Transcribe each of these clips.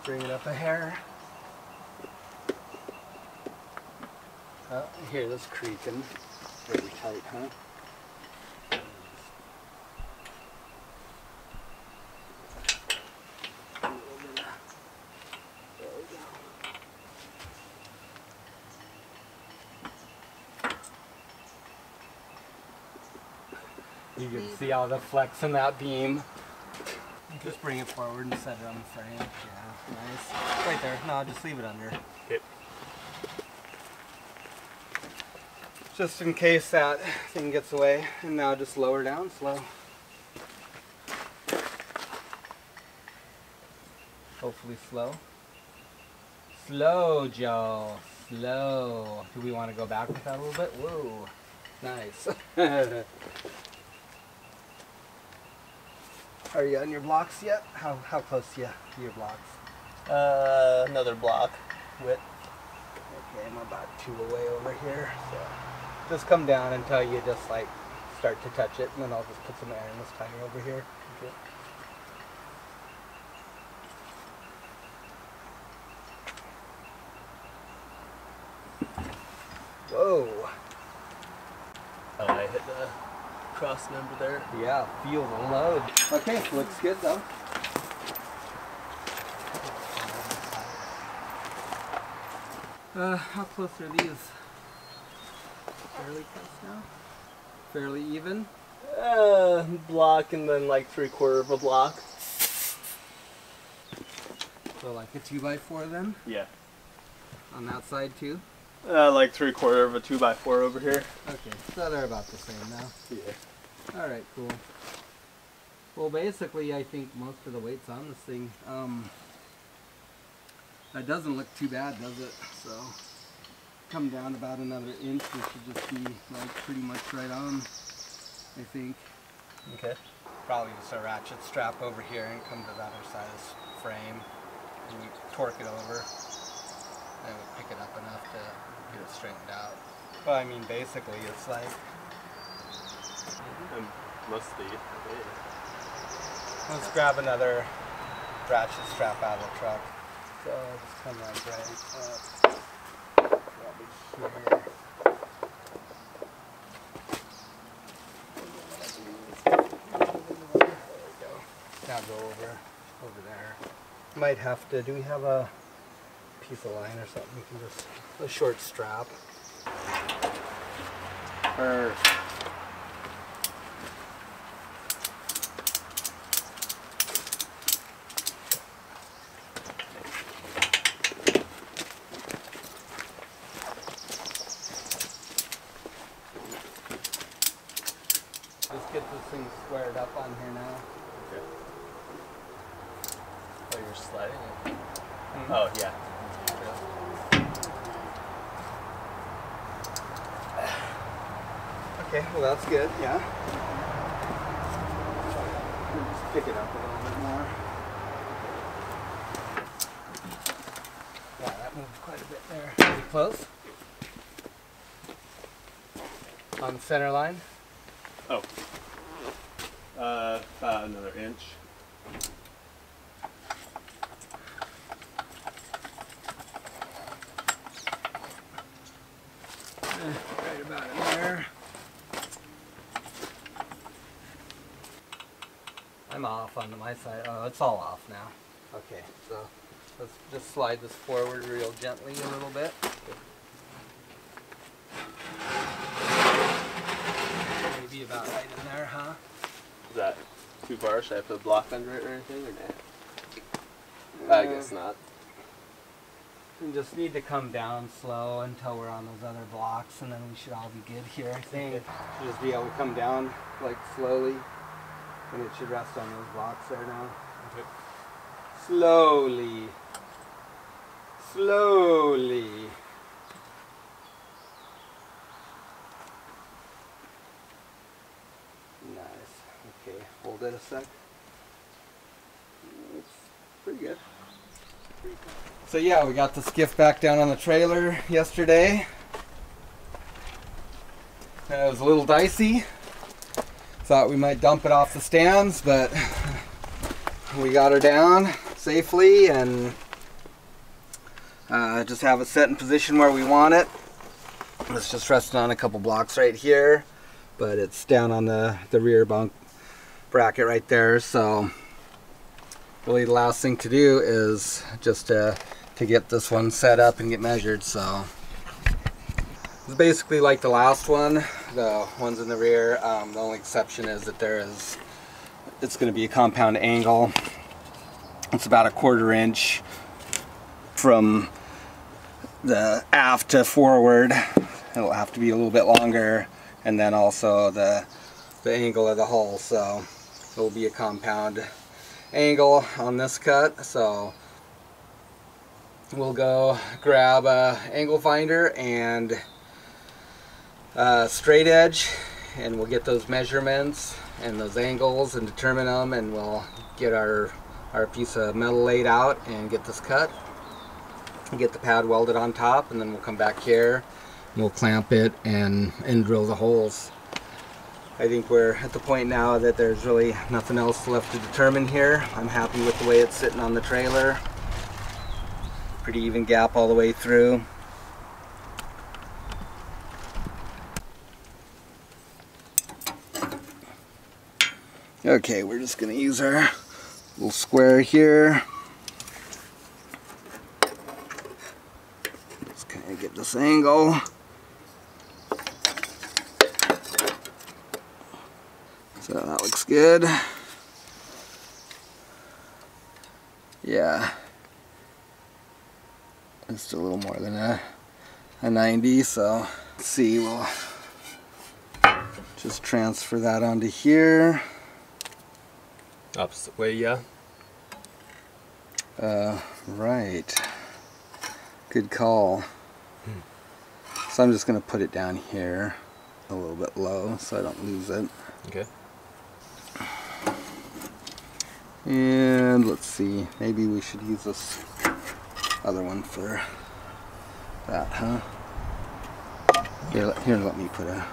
bring it up a hair. Oh, here, this creaking. Very tight, huh? You can see all the flex in that beam. Just bring it forward and set it on the frame. Yeah, nice. Right there. No, just leave it under. Yep. Just in case that thing gets away. And now just lower down slow. Hopefully slow. Slow, Joe. Slow. Do we want to go back with that a little bit? Whoa. Nice. Are you on your blocks yet? How close are you to your blocks? Another block width. Okay, I'm about 2 away over here. So just come down until you just like start to touch it, and then I'll just put some air in this tire over here. Okay. Whoa. Oh, I hit the cross member there. Yeah, feel the load. Okay, looks good though. How close are these? Fairly close now? Fairly even? Block and then like 3/4 of a block. So like a 2x4 then? Yeah. On that side too? Like 3/4 of a 2x4 over here. Okay, so they're about the same now. Yeah. Alright, cool. Well, basically, I think most of the weight's on this thing. That doesn't look too bad, does it? So, come down about another inch, we should just be like pretty much right on, I think. Okay. Probably just a ratchet strap over here and come to the other side of this frame. And we torque it over. And we pick it up enough to get it straightened out. Well, I mean, basically, it's like... Must be. Let's grab another ratchet strap out of the truck. So I'll just come like right up. Probably here. There we go. Now go over there. Might have to, do we have a piece of line or something? We can just, a short strap. Perfect. Just get this thing squared up on here now. Okay. Oh, you're sliding it? Mm-hmm. Oh, yeah. Okay, well that's good, yeah. Just pick it up a little bit more. Yeah, that moved quite a bit there. Pretty close. On the center line. Oh. About another inch. Right about in there. I'm off on my side. Oh, it's all off now. Okay, so let's just slide this forward real gently a little bit. Maybe about right in there, huh? Is that too far? Should I put a block under it or anything, or nah? I guess not. We just need to come down slow until we're on those other blocks, and then we should all be good here, I think. Should just be able to come down like slowly, and it should rest on those blocks there now. Okay. Slowly. Slowly. Nice. Okay, hold it a sec. It's pretty good. So yeah, we got the skiff back down on the trailer yesterday. It was a little dicey. Thought we might dump it off the stands, but we got her down safely, and Just have it set in position where we want it. It's just resting on a couple blocks right here, but it's down on the rear bunk bracket right there. So really the last thing to do is just to get this one set up and get measured. So it's basically like the last one, the ones in the rear. The only exception is that it's going to be a compound angle. It's about 1/4 inch from the aft to forward. It'll have to be a little bit longer, and then also the angle of the hull. So it'll be a compound angle on this cut. So we'll go grab a angle finder and straight edge, and we'll get those measurements and those angles and determine them, and we'll get our piece of metal laid out and get this cut and get the pad welded on top, and then we'll come back here and we'll clamp it and drill the holes. I think we're at the point now that there's really nothing else left to determine here. I'm happy with the way it's sitting on the trailer. Pretty even gap all the way through. Okay, we're just going to use our little square here. Just kind of get this angle. So that looks good. Yeah. Just a little more than a 90, so let's see, we'll just transfer that onto here. Opposite way, yeah. Right. Good call. So I'm just going to put it down here a little bit low so I don't lose it. Okay. And let's see, maybe we should use this other one for that, huh? Here, let me put a...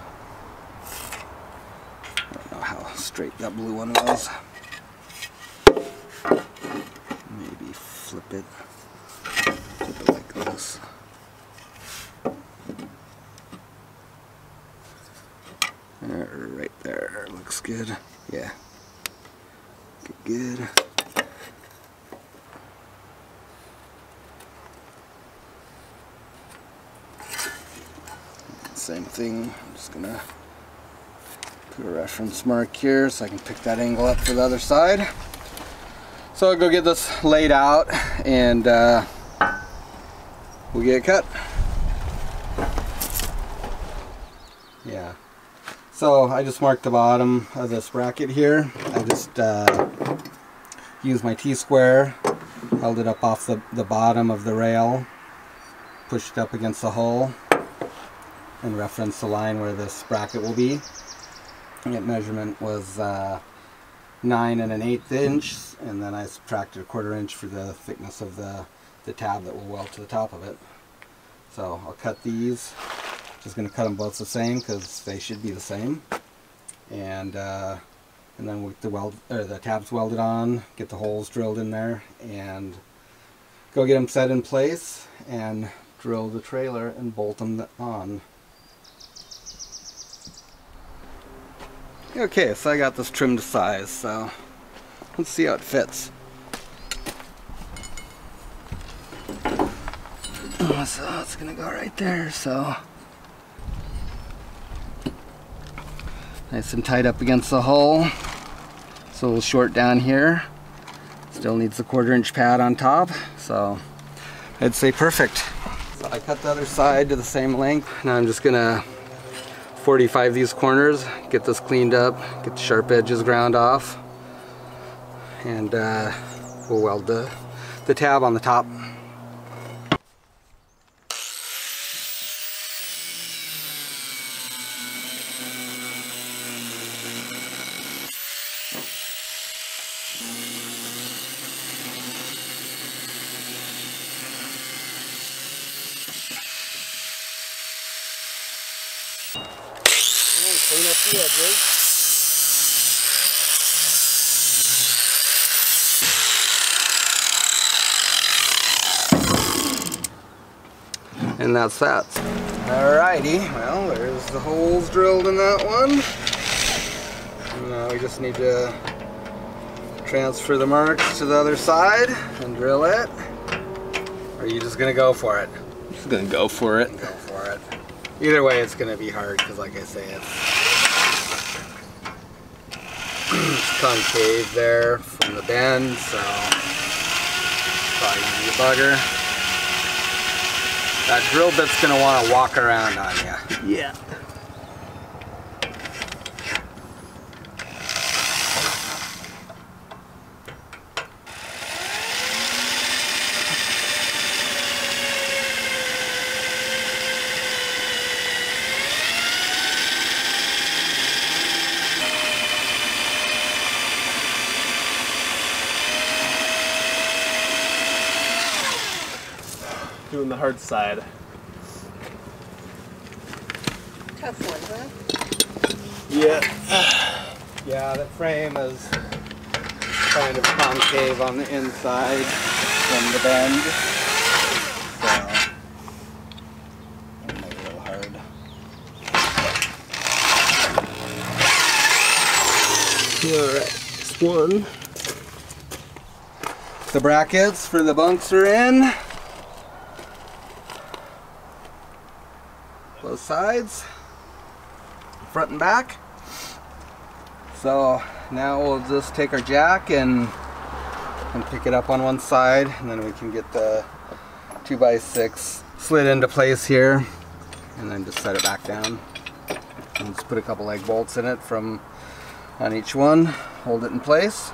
I don't know how straight that blue one was. Maybe flip it like this. Right there, looks good. Yeah. Good. Same thing, I'm just gonna put a reference mark here so I can pick that angle up for the other side. So I'll go get this laid out and we'll get it cut. Yeah. So I just marked the bottom of this bracket here. I just used my T-square, held it up off the bottom of the rail, pushed it up against the hull, and referenced the line where this bracket will be. And that measurement was 9 1/8 inch, and then I subtracted 1/4 inch for the thickness of the tab that will weld to the top of it. So I'll cut these. Just going to cut them both the same because they should be the same. And then with the tabs welded on, get the holes drilled in there, and go get them set in place and drill the trailer and bolt them on. Okay, so I got this trimmed to size, so let's see how it fits. So it's gonna go right there, so nice and tight up against the hull. It's a little short down here. Still needs the 1/4 inch pad on top, so I'd say perfect. So I cut the other side to the same length. Now I'm just gonna 45 these corners, get this cleaned up, get the sharp edges ground off, and we'll weld the tab on the top. Clean up the edges. And that's that. Alrighty, well, there's the holes drilled in that one. Now we just need to transfer the marks to the other side and drill it. Or are you just gonna go for it? Just gonna go for it. Go for it. Either way, it's gonna be hard because, like I say, it's concave there from the bend, so probably gonna be a bugger. That drill bit's gonna want to walk around on you. Yeah. Doing the hard side. Tough one, huh? Yeah. Yeah, the frame is kind of concave on the inside from the bend, so it'll make it a little hard. Alright, this one. The brackets for the bunks are in. Both sides, front and back. So now we'll just take our jack and pick it up on one side, and then we can get the 2x6 slid into place here, and then just set it back down. And just put a couple leg bolts in it from on each one, hold it in place,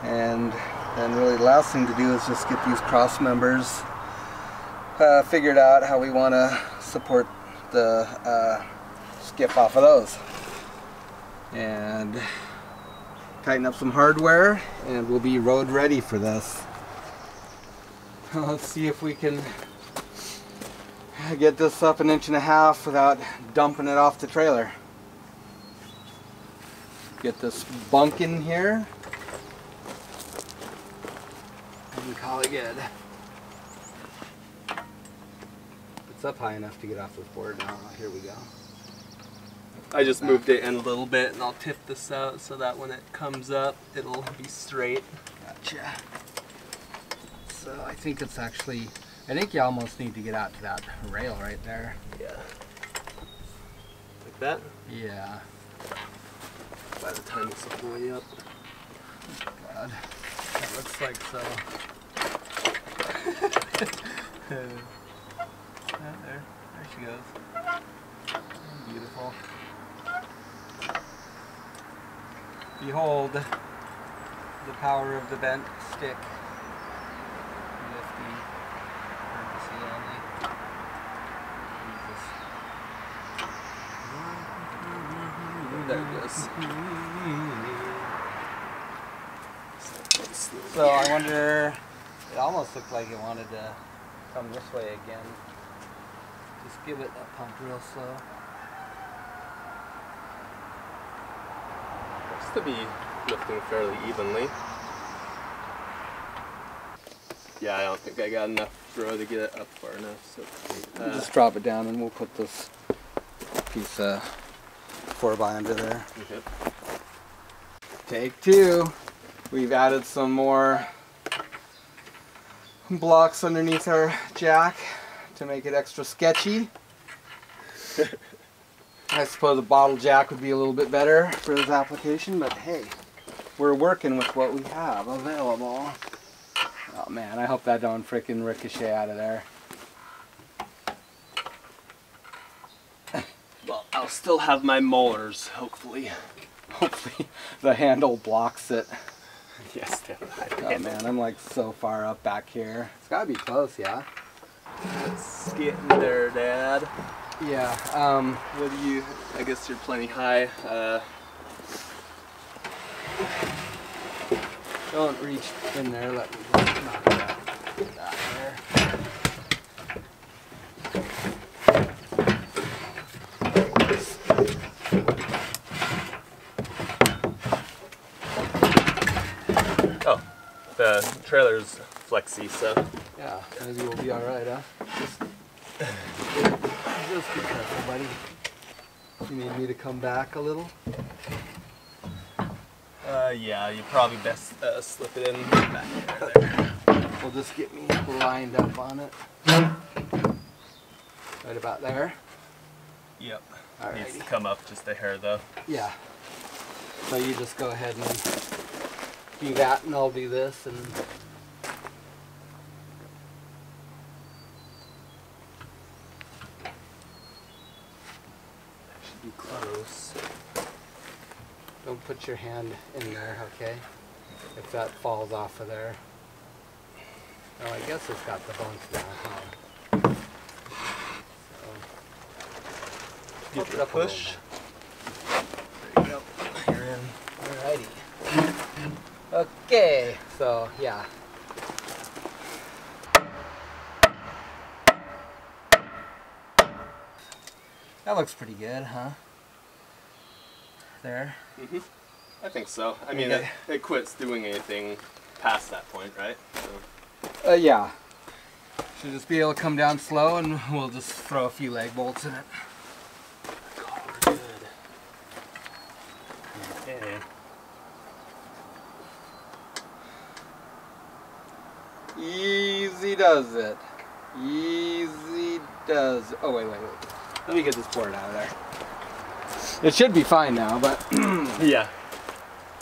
and then really the last thing to do is just get these cross members figured out how we want to support the skiff off of those, and tighten up some hardware, and we'll be road ready for this. Let's see if we can get this up 1.5 inches without dumping it off the trailer. Get this bunk in here and call it good. It's up high enough to get off this board now. Here we go. I just moved it in a little bit, and I'll tip this out so that when it comes up, it'll be straight. Gotcha. So I think it's actually, I think you almost need to get out to that rail right there. Yeah. Like that? Yeah. By the time it's all the way up. God. That looks like so. There she goes. Beautiful. Behold the power of the bent stick. Lifting purposely only. There it goes. So I wonder, it almost looked like it wanted to come this way again. Just give it a pump real slow. Looks to be lifting fairly evenly. Yeah, I don't think I got enough throw to get it up far enough. So Just drop it down and we'll put this piece of 4x under there. okay. Take two. We've added some more blocks underneath our jack to make it extra sketchy. I suppose a bottle jack would be a little bit better for this application, but hey, we're working with what we have available. Oh man, I hope that don't frickin' ricochet out of there. Well, I'll still have my molars, hopefully. Hopefully the handle blocks it. Yes, definitely. Oh man, I'm like so far up back here. It's gotta be close, yeah? It's getting there, Dad. Yeah, What do you, I guess you're plenty high. don't reach in there, let me just knock that there. Oh, the trailer's flexy, so. Yeah, maybe we'll be alright, huh? Just Just be careful, buddy. You need me to come back a little? Yeah, you probably best slip it in back there. We'll just get me lined up on it. Right about there? Yep. Alrighty. Needs to come up just a hair though. Yeah. So you just go ahead and do that and I'll do this and Should be close. don't put your hand in there, okay? If that falls off of there. Oh, I guess it's got the bones down, huh? So, Give pump it it a up a little push. bit. There you go. You're in. Alrighty. Okay, so yeah. That looks pretty good, huh? There. Mm-hmm. I think so. I mean, Okay. it quits doing anything past that point, right? So. Yeah. Should just be able to come down slow and we'll just throw a few leg bolts in it. God, we're good. Okay. Easy does it. Easy does. Oh, wait. Let me get this board out of there. It should be fine now, but Yeah.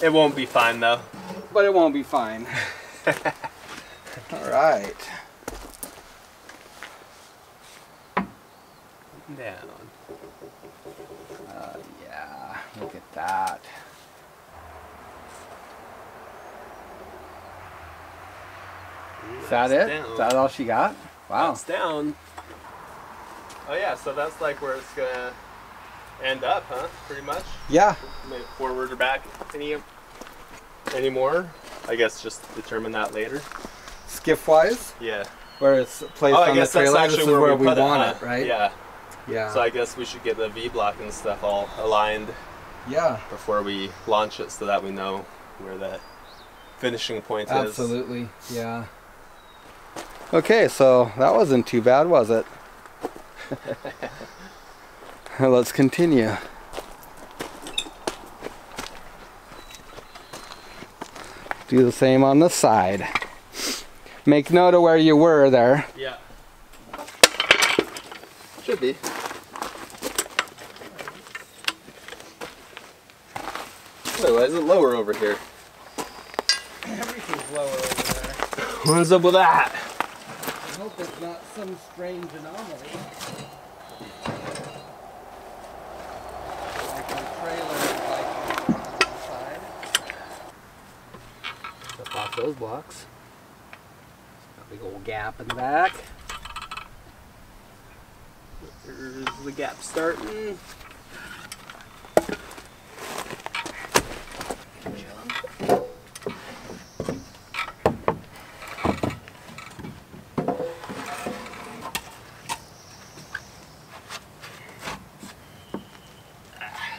It won't be fine though. it won't be fine. All right. Down. Yeah, look at that. Is that it? Down. Is that all she got? Wow. That's down. Oh yeah, so that's like where it's gonna end up, huh? Pretty much. Yeah. Maybe forward or back any more? I guess just determine that later. Skiff wise, Yeah. where it's placed Oh, I on the guess that's trailer, this actually is where we put want huh? it, right? Yeah. Yeah. So I guess we should get the V-block and stuff all aligned Yeah. before we launch it so that we know where the finishing point is. Absolutely. Yeah. Okay, so that wasn't too bad, was it? Let's continue. Do the same on the side. Make note of where you were there. Yeah. Should be. Wait, why is it lower over here? Everything's lower over there. What's up with that? I hope it's not some strange anomaly. Like the trailer is like on one side. Flip off those blocks. Got a big old gap in the back. There's the gap starting.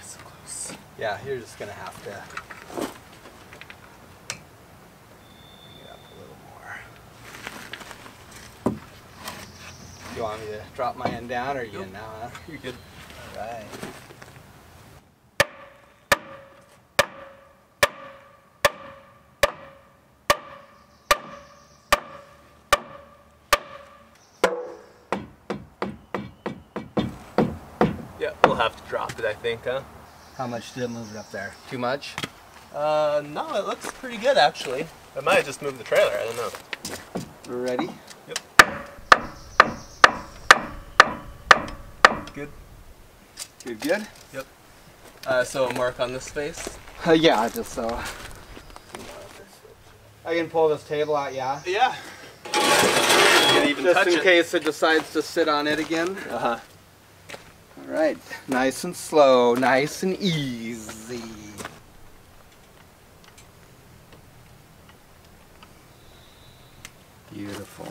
So close. Yeah, you're just gonna have to bring it up a little more. You want me to drop my end down, or are you Nope. in now, huh? You're good. All right. Yeah, we'll have to drop it, I think, huh? How much did it move it up there? Too much? No, it looks pretty good actually. I might have just moved the trailer, I don't know. We're ready? Yep. Good. Good? Yep. So a mark on this face? Yeah, just so. I can pull this table out, yeah? Yeah. You can even Just touch in it. case it decides to sit on it again. Uh-huh. All right, nice and slow, nice and easy. Beautiful.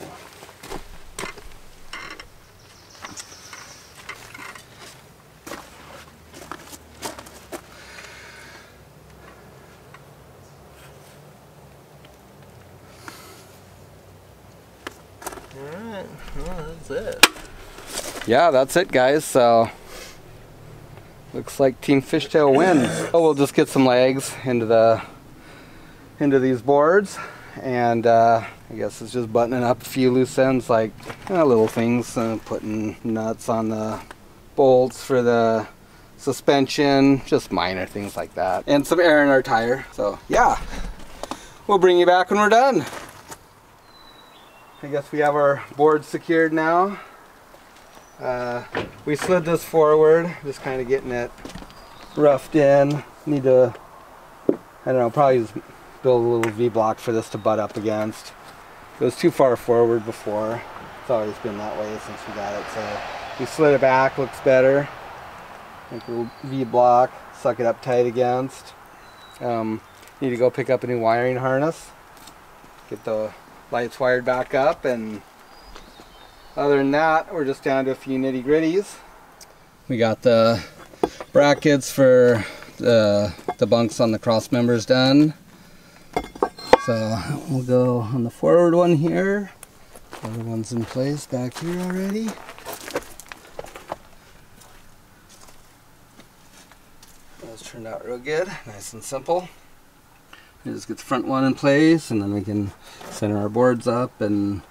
Alright, well, that's it. yeah, that's it, guys. So looks like Team Fishtail wins. So we'll just get some legs into these boards, and I guess it's just buttoning up a few loose ends, like little things, putting nuts on the bolts for the suspension, just minor things like that, and some air in our tire. So yeah, we'll bring you back when we're done. I guess we have our board secured now. We slid this forward, just kind of getting it roughed in. Need to, I don't know, probably just build a little V-block for this to butt up against. It was too far forward before. It's always been that way since we got it. So we slid it back, looks better. Make a little V-block, suck it up tight against. Need to go pick up a new wiring harness. Get the lights wired back up, and other than that, we're just down to a few nitty gritties. We got the brackets for the bunks on the cross members done. So we'll go on the forward one here. Other one's in place back here already. Those turned out real good, nice and simple. We just get the front one in place, and then we can center our boards up and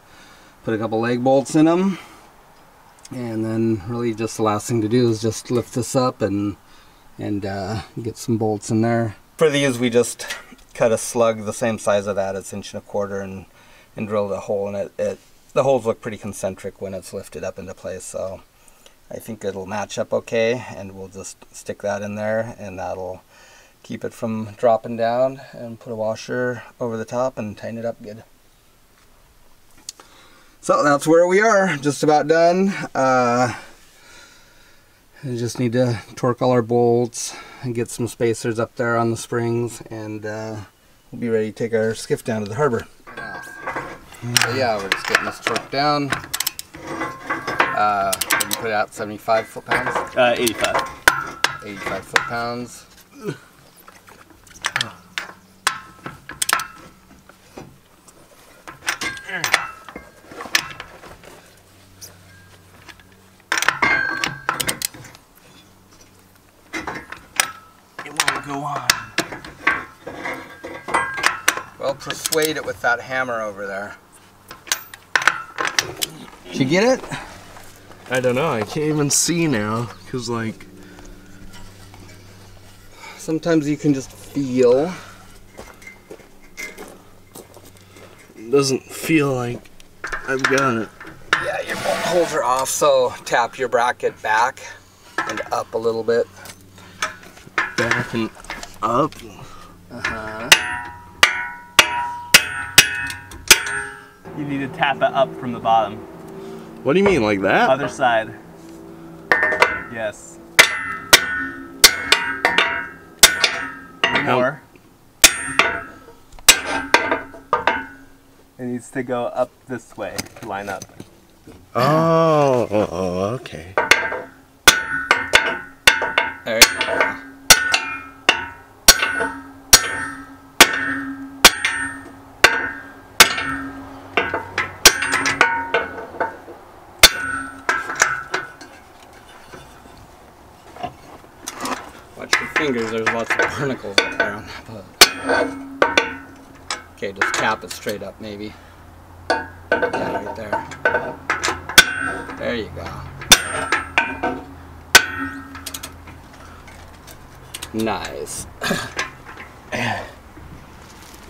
put a couple leg bolts in them. And then really just the last thing to do is just lift this up and get some bolts in there. For these, we just cut a slug the same size of that. It's 1 1/4 inch and drilled a hole in it. The holes look pretty concentric when it's lifted up into place, so I think it'll match up okay, and we'll just stick that in there, and that'll keep it from dropping down, and put a washer over the top and tighten it up good. So that's where we are, just about done. We just need to torque all our bolts and get some spacers up there on the springs, and we'll be ready to take our skiff down to the harbor. So yeah, we're just getting this torqued down. What did you put out, 75 foot-pounds? 85. 85 foot-pounds. Go on. Well, persuade it with that hammer over there. Did you get it? I don't know, I can't even see now, because like... Sometimes you can just feel. It doesn't feel like I've got it. Yeah, your bolt holes are off, so tap your bracket back and up a little bit. Back and up. You need to tap it up from the bottom. What do you mean, like that? Other side. Yes. More. It needs to go up this way to line up. Oh, okay. There you go. Watch your fingers, there's lots of barnacles up there. Okay, just tap it straight up maybe. Yeah, right there. There you go. Nice.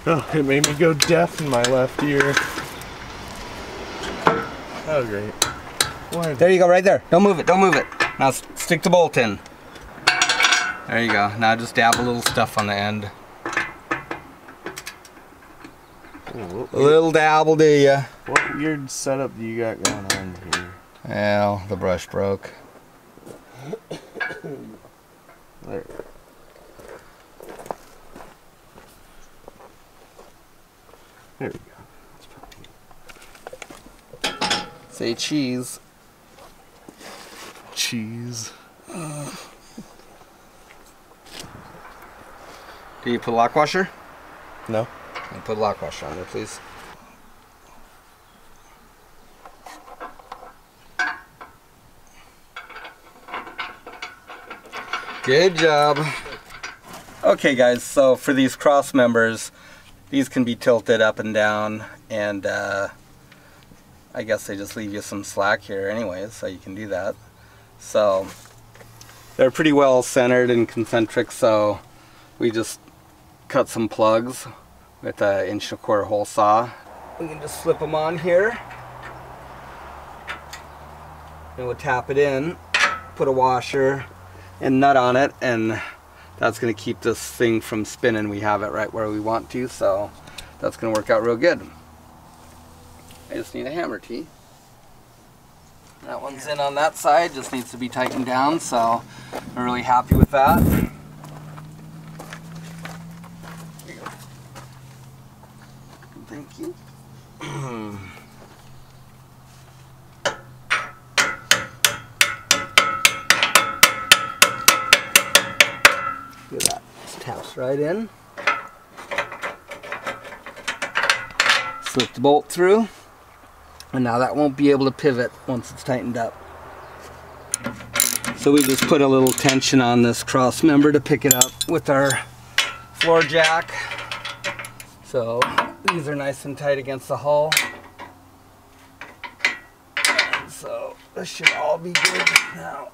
Oh, it made me go deaf in my left ear. Oh, great. Why? There you go, right there. Don't move it, don't move it. Now stick the bolt in. There you go. Now just dab a little stuff on the end. Oh, A little dab will do ya. what weird setup do you got going on here? Well, the brush broke. There. There we go. Say cheese. Cheese. Do you put a lock washer? No. Put a lock washer on there, please. Good job. Okay guys, so for these cross members, these can be tilted up and down, and I guess they just leave you some slack here anyways, so you can do that. So they're pretty well centered and concentric, so we just cut some plugs with an 1.25" hole saw. We can just slip them on here, and we'll tap it in, put a washer and nut on it, and that's going to keep this thing from spinning. We have it right where we want to, so that's going to work out real good. I just need a hammer, T. That one's in on that side, just needs to be tightened down, so I'm really happy with that. There you go. Thank you. Look at that, just taps right in. Slip the bolt through, and now that won't be able to pivot once it's tightened up. So we just put a little tension on this cross member to pick it up with our floor jack. So these are nice and tight against the hull. So this should all be good now.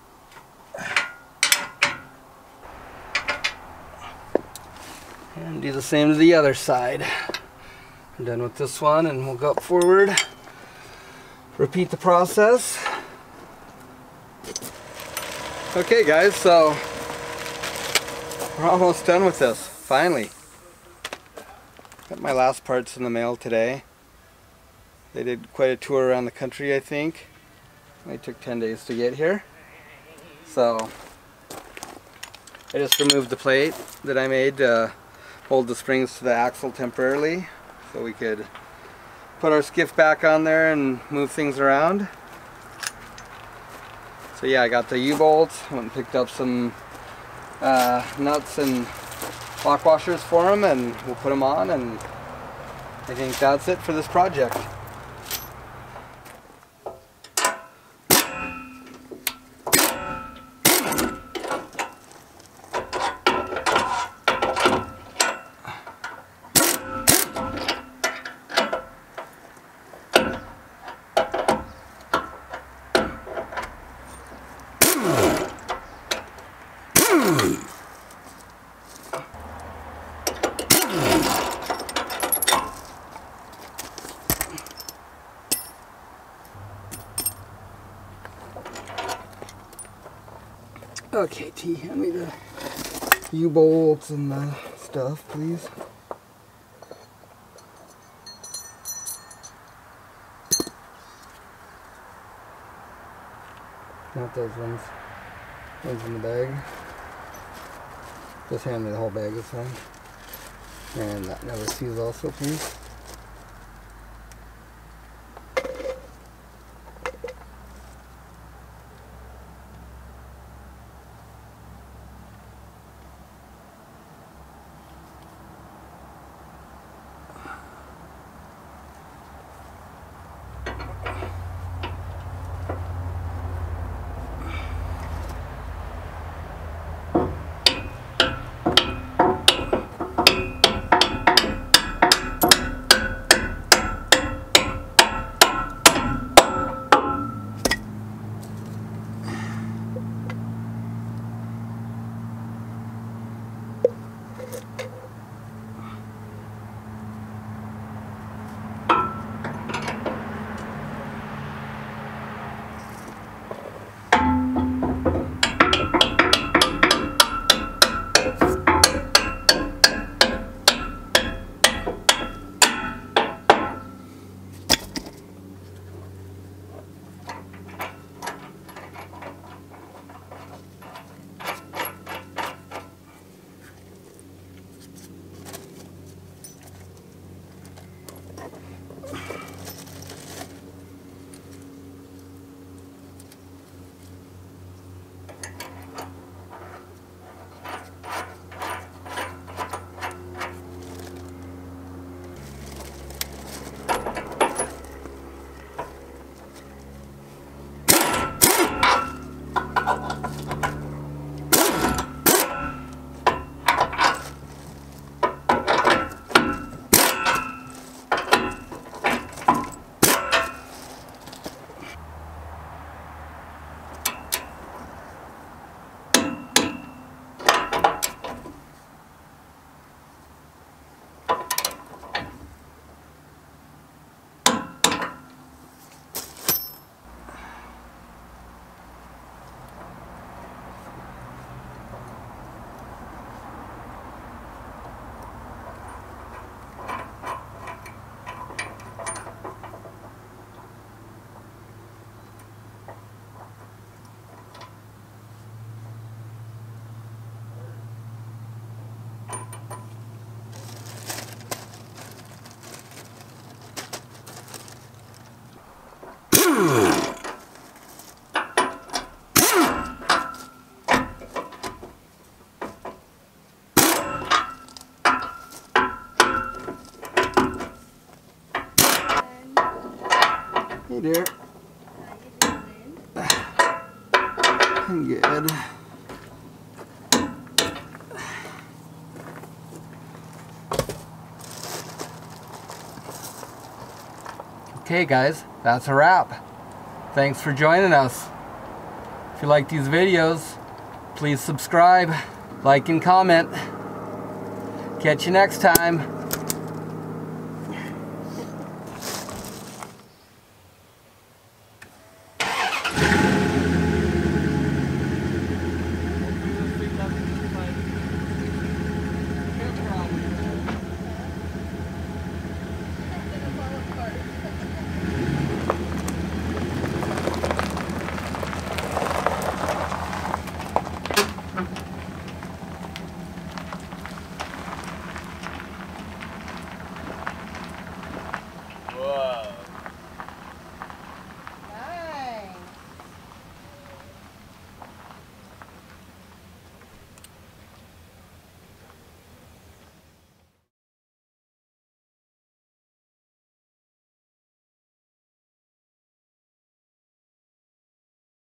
And do the same to the other side. I'm done with this one, and we'll go up forward. Repeat the process. Okay guys, so we're almost done with this, finally. Got my last parts in the mail today. They did quite a tour around the country, I think. It took 10 days to get here. So I just removed the plate that I made to hold the springs to the axle temporarily, so we could put our skiff back on there and move things around. So yeah, I got the U-bolts, went and picked up some nuts and lock washers for them, and we'll put them on, and I think that's it for this project. Okay, T, hand me the U-bolts and the stuff, please. Not those ones. One's in the bag. Just hand me the whole bag, it's fine. And that never sees also, please. looking good. Okay guys, that's a wrap. Thanks for joining us. If you like these videos, please subscribe, like and comment. Catch you next time.